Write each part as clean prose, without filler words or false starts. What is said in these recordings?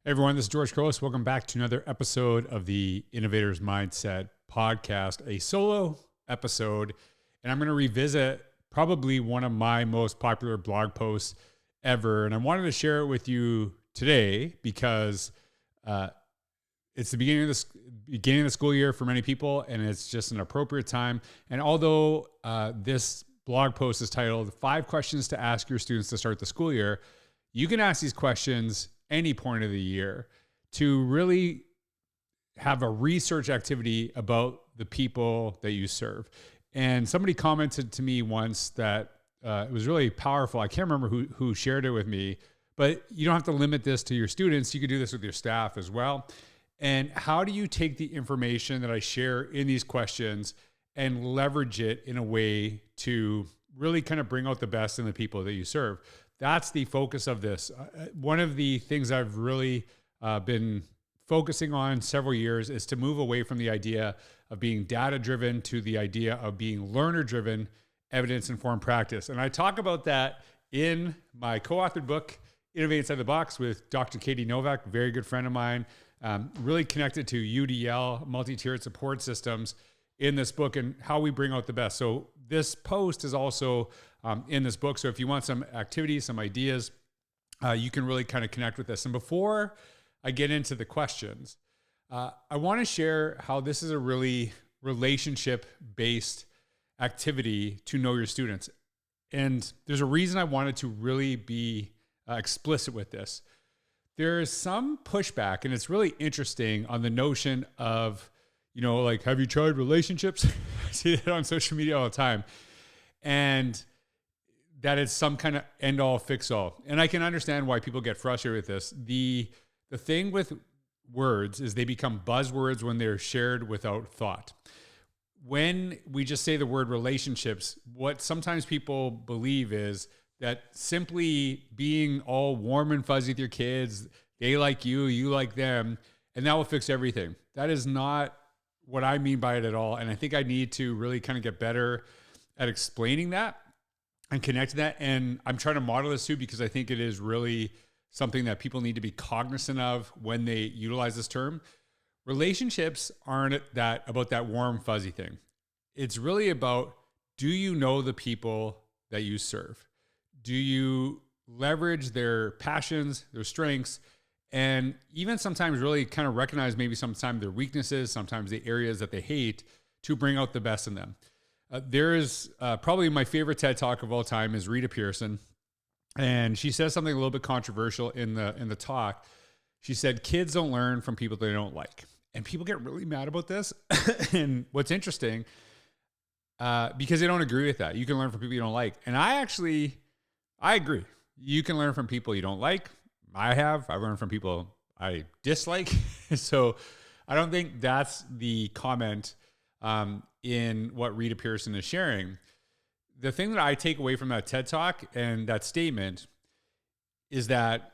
Hey everyone, this is George Couros. Welcome back to another episode of the Innovator's Mindset podcast, a solo episode. And I'm going to revisit probably one of my most popular blog posts ever. And I wanted to share it with you today because it's the beginning of the school year for many people, and it's just an appropriate time. And although this blog post is titled 5 Questions to Ask Your Students to Start the School Year, you can ask these questions any point of the year to really have a research activity about the people that you serve. And somebody commented to me once that it was really powerful. I can't remember who shared it with me, but you don't have to limit this to your students. You could do this with your staff as well. And how do you take the information that I share in these questions and leverage it in a way to really kind of bring out the best in the people that you serve? That's the focus of this. One of the things I've really been focusing on several years is to move away from the idea of being data-driven to the idea of being learner-driven, evidence-informed practice. And I talk about that in my co-authored book, Innovate Inside the Box, with Dr. Katie Novak, a very good friend of mine, really connected to UDL, multi-tiered support systems, in this book and how we bring out the best. So this post is also in this book. So if you want some activities, some ideas, you can really kind of connect with this. And before I get into the questions, I want to share how this is a really relationship-based activity to know your students. And there's a reason I wanted to really be explicit with this. There's some pushback, and it's really interesting, on the notion of, like, have you tried relationships? I see that on social media all the time. And that it's some kind of end all fix all. And I can understand why people get frustrated with this. The thing with words is they become buzzwords when they're shared without thought. When we just say the word relationships, what sometimes people believe is that simply being all warm and fuzzy with your kids, they like you, you like them, and that will fix everything. That is not what I mean by it at all. And I think I need to really kind of get better at explaining that and connecting that. And I'm trying to model this too, because I think it is really something that people need to be cognizant of when they utilize this term. Relationships aren't about that warm, fuzzy thing. It's really about, do you know the people that you serve? Do you leverage their passions, their strengths, and even sometimes really kind of recognize maybe sometimes their weaknesses, sometimes the areas that they hate, to bring out the best in them? There is probably my favorite TED Talk of all time is Rita Pearson. And she says something a little bit controversial in the talk. She said, kids don't learn from people they don't like. And people get really mad about this. And what's interesting, because they don't agree with that. You can learn from people you don't like. And I agree. You can learn from people you don't like. I've learned from people I dislike. So I don't think that's the comment in what Rita Pearson is sharing. The thing that I take away from that TED Talk and that statement is that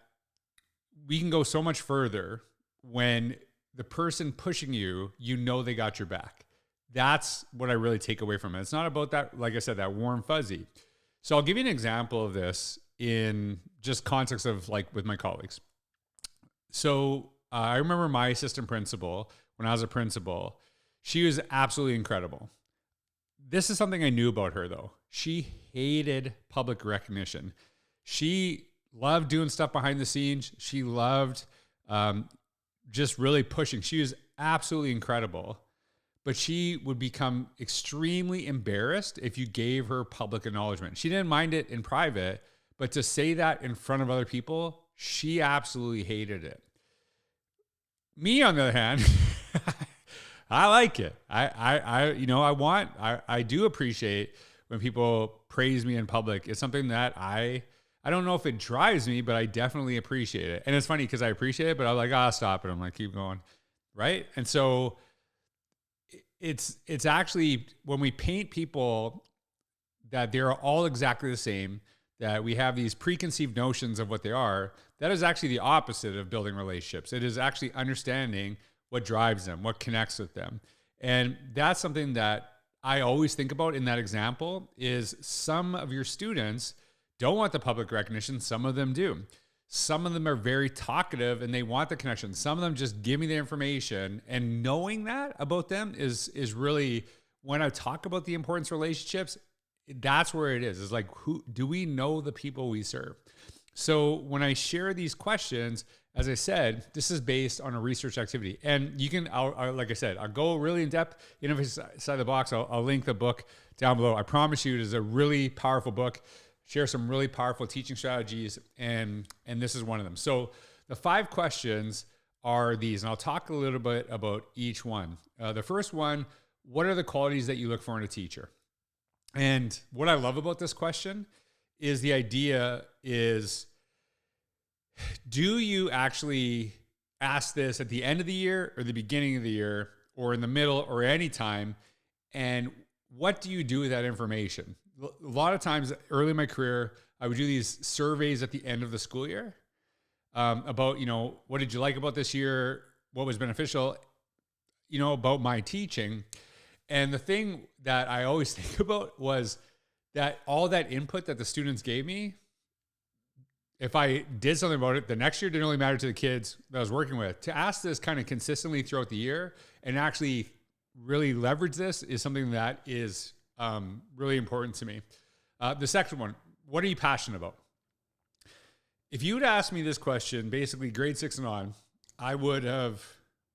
we can go so much further when the person pushing you, they got your back. That's what I really take away from it. It's not about that, like I said, that warm fuzzy. So I'll give you an example of this in just context of, like, with my colleagues. So I remember my assistant principal, when I was a principal, she was absolutely incredible. This is something I knew about her, though. She hated public recognition. She loved doing stuff behind the scenes. She loved just really pushing. She was absolutely incredible. But she would become extremely embarrassed if you gave her public acknowledgement. She didn't mind it in private, but to say that in front of other people, she absolutely hated it. Me, on the other hand, I like it. I do appreciate when people praise me in public. It's something that I don't know if it drives me, but I definitely appreciate it. And it's funny because I appreciate it, but I'm like, stop it. I'm like, keep going. Right. And so it's actually, when we paint people that they're all exactly the same, that we have these preconceived notions of what they are, that is actually the opposite of building relationships. It is actually understanding what drives them, what connects with them. And that's something that I always think about in that example is some of your students don't want the public recognition. Some of them do. Some of them are very talkative and they want the connection. Some of them just give me the information, and knowing that about them is really, when I talk about the importance of relationships, that's where it is. It's like, who do we know the people we serve? So when I share these questions, as I said, this is based on a research activity. And you can, like I said, I'll go really in depth. Innovate Inside the Box, I'll link the book down below. I promise you it is a really powerful book. Share some really powerful teaching strategies, and this is one of them. So the 5 questions are these, and I'll talk a little bit about each one. The first one, what are the qualities that you look for in a teacher? And what I love about this question is the idea is, do you actually ask this at the end of the year or the beginning of the year or in the middle or any time? And what do you do with that information? A lot of times early in my career, I would do these surveys at the end of the school year about, what did you like about this year? What was beneficial, about my teaching. And the thing that I always think about was that all that input that the students gave me, if I did something about it, the next year didn't really matter to the kids that I was working with. To ask this kind of consistently throughout the year and actually really leverage this is something that is really important to me. The second one, what are you passionate about? If you would ask me this question, basically grade 6 and on, I would have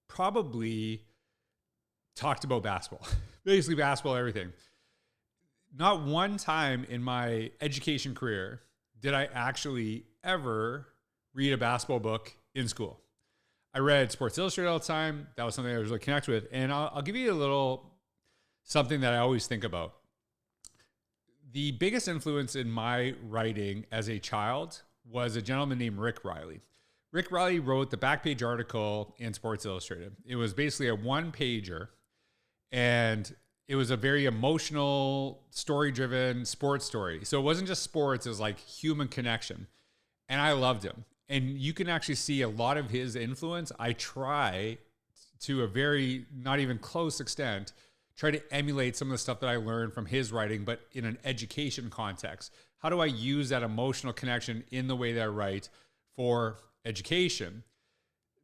probably talked about basketball, basically basketball, everything. Not one time in my education career did I actually ever read a basketball book in school. I read Sports Illustrated all the time. That was something I was really connected with. And I'll give you a little something that I always think about. The biggest influence in my writing as a child was a gentleman named Rick Riley. Rick Riley wrote the back page article in Sports Illustrated. It was basically a 1-pager, and it was a very emotional, story-driven sports story. So it wasn't just sports, it was like human connection. And I loved him. And you can actually see a lot of his influence. I try to a very, not even close extent, try to emulate some of the stuff that I learned from his writing, but in an education context. How do I use that emotional connection in the way that I write for education?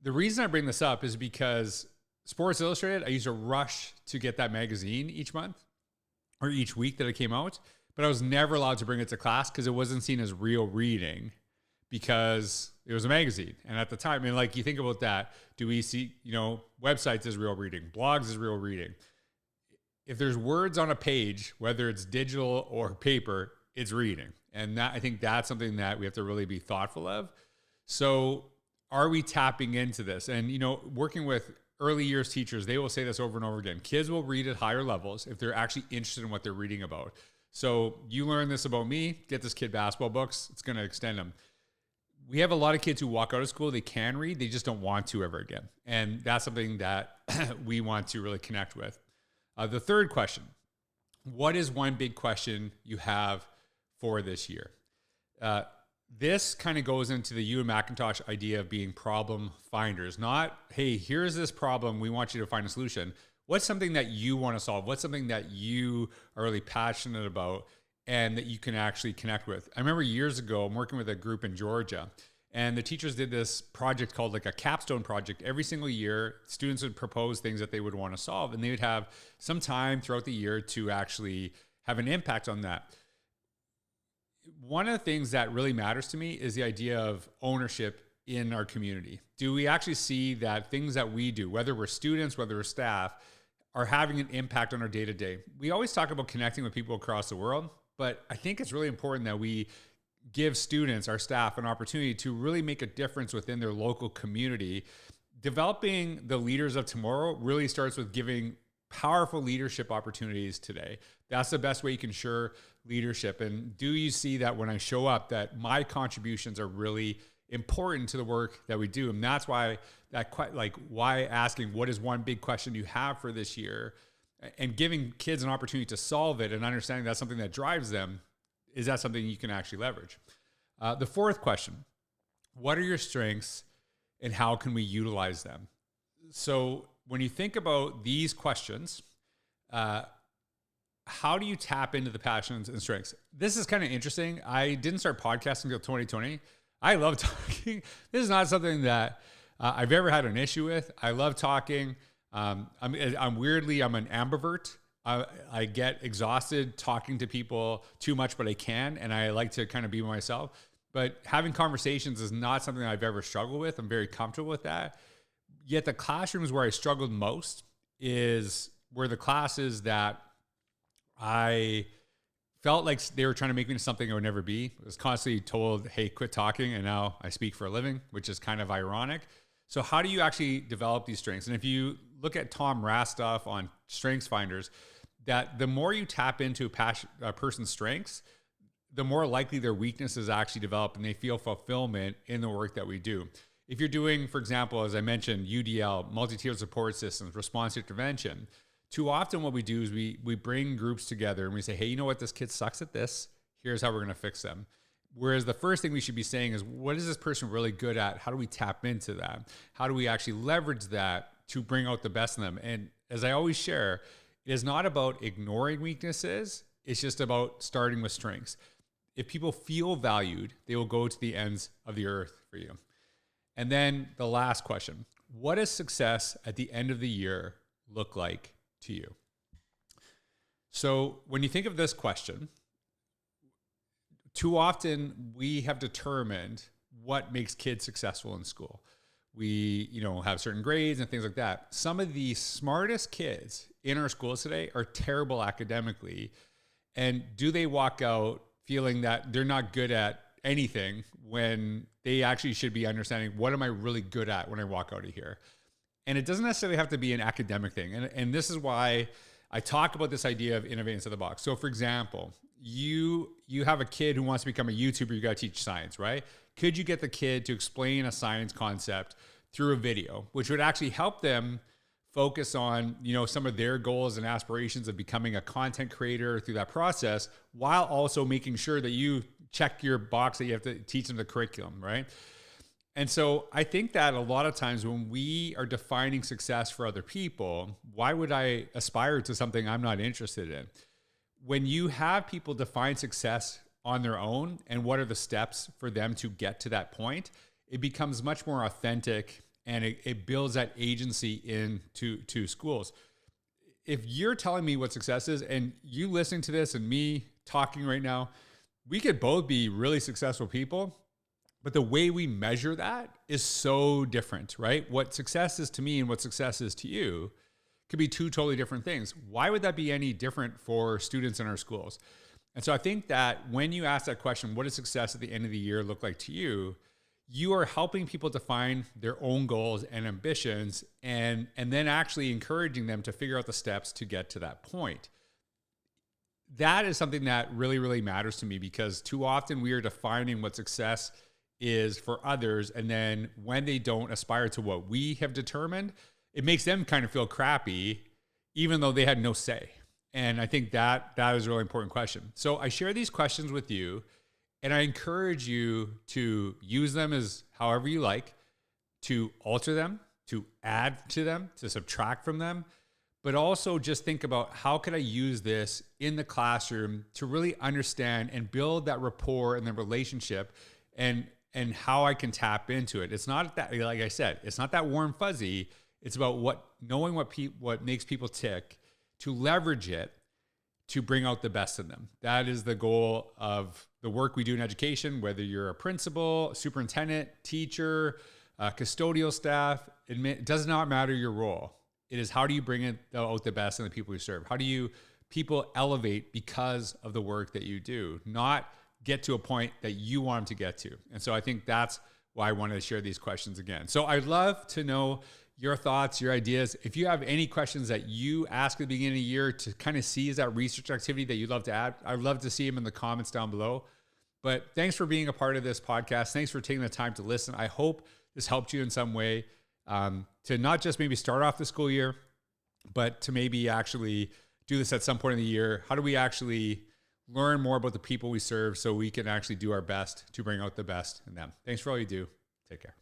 The reason I bring this up is because Sports Illustrated, I used to rush to get that magazine each month or each week that it came out, but I was never allowed to bring it to class because it wasn't seen as real reading because it was a magazine. And at the time, like you think about that, do we see, websites as real reading, blogs as real reading? If there's words on a page, whether it's digital or paper, it's reading. And I think that's something that we have to really be thoughtful of. So are we tapping into this? And, working with early years teachers, they will say this over and over again. Kids will read at higher levels if they're actually interested in what they're reading about. So you learn this about me, get this kid basketball books, it's going to extend them. We have a lot of kids who walk out of school, they can read, they just don't want to ever again. And that's something that we want to really connect with. The third question, what is one big question you have for this year? This kind of goes into the Ewan McIntosh idea of being problem finders, not, hey, here's this problem, we want you to find a solution. What's something that you want to solve? What's something that you are really passionate about and that you can actually connect with? I remember years ago, I'm working with a group in Georgia, and the teachers did this project called like a capstone project. Every single year, students would propose things that they would want to solve, and they would have some time throughout the year to actually have an impact on that. One of the things that really matters to me is the idea of ownership in our community. Do we actually see that things that we do, whether we're students, whether we're staff, are having an impact on our day-to-day? We always talk about connecting with people across the world, but I think it's really important that we give students, our staff, an opportunity to really make a difference within their local community. Developing the leaders of tomorrow really starts with giving powerful leadership opportunities today. That's the best way you can ensure leadership. And do you see that when I show up, that my contributions are really important to the work that we do? And that's why why asking what is one big question you have for this year and giving kids an opportunity to solve it and understanding that's something that drives them, is that something you can actually leverage? The fourth question, what are your strengths and how can we utilize them? So when you think about these questions, how do you tap into the passions and strengths? This is kind of interesting. I didn't start podcasting until 2020. I love talking. This is not something that I've ever had an issue with. I love talking. I'm an ambivert. I get exhausted talking to people too much, but I can, and I like to kind of be myself. But having conversations is not something I've ever struggled with. I'm very comfortable with that. Yet the classrooms where I struggled most were the classes that I felt like they were trying to make me into something I would never be. I was constantly told, hey, quit talking. And now I speak for a living, which is kind of ironic. So how do you actually develop these strengths? And if you look at Tom Rastoff on Strengths Finders, that the more you tap into a person's strengths, the more likely their weaknesses actually develop and they feel fulfillment in the work that we do. If you're doing, for example, as I mentioned, UDL, multi-tiered support systems, response intervention, too often what we do is we bring groups together and we say, hey, you know what? This kid sucks at this. Here's how we're going to fix them. Whereas the first thing we should be saying is, what is this person really good at? How do we tap into that? How do we actually leverage that to bring out the best in them? And as I always share, it is not about ignoring weaknesses. It's just about starting with strengths. If people feel valued, they will go to the ends of the earth for you. And then the last question, what does success at the end of the year look like to you? So when you think of this question, too often we have determined what makes kids successful in school. We, have certain grades and things like that. Some of the smartest kids in our schools today are terrible academically. And do they walk out feeling that they're not good at anything when they actually should be understanding, what am I really good at when I walk out of here? And it doesn't necessarily have to be an academic thing. And this is why I talk about this idea of Innovate Inside the Box. So for example, you have a kid who wants to become a YouTuber, you got to teach science, right? Could you get the kid to explain a science concept through a video, which would actually help them focus on, some of their goals and aspirations of becoming a content creator through that process, while also making sure that you check your box that you have to teach them the curriculum, right? And so I think that a lot of times when we are defining success for other people, why would I aspire to something I'm not interested in? When you have people define success on their own and what are the steps for them to get to that point, it becomes much more authentic and it builds that agency into schools. If you're telling me what success is and you listening to this and me talking right now, we could both be really successful people, but the way we measure that is so different, right? What success is to me and what success is to you could be two totally different things. Why would that be any different for students in our schools? And so I think that when you ask that question, what does success at the end of the year look like to you? You are helping people define their own goals and ambitions and then actually encouraging them to figure out the steps to get to that point. That is something that really, really matters to me, because too often we are defining what success is for others. And then when they don't aspire to what we have determined, it makes them kind of feel crappy, even though they had no say. And I think that is a really important question. So I share these questions with you, and I encourage you to use them as however you like, to alter them, to add to them, to subtract from them, but also just think about, how could I use this in the classroom to really understand and build that rapport and the relationship, and how I can tap into it. It's not that, like I said, it's not that warm fuzzy. It's about knowing what makes people tick, to leverage it to bring out the best in them. That is the goal of the work we do in education, whether you're a principal, superintendent, teacher, custodial staff. It does not matter your role. It is, how do you bring out the best in the people you serve? How do people elevate because of the work that you do, not get to a point that you want them to get to. And so I think that's why I wanted to share these questions again. So I'd love to know your thoughts, your ideas. If you have any questions that you ask at the beginning of the year to kind of see as that research activity that you'd love to add, I'd love to see them in the comments down below. But thanks for being a part of this podcast. Thanks for taking the time to listen. I hope this helped you in some way, to not just maybe start off the school year, but to maybe actually do this at some point in the year. How do we actually learn more about the people we serve so we can actually do our best to bring out the best in them? Thanks for all you do. Take care.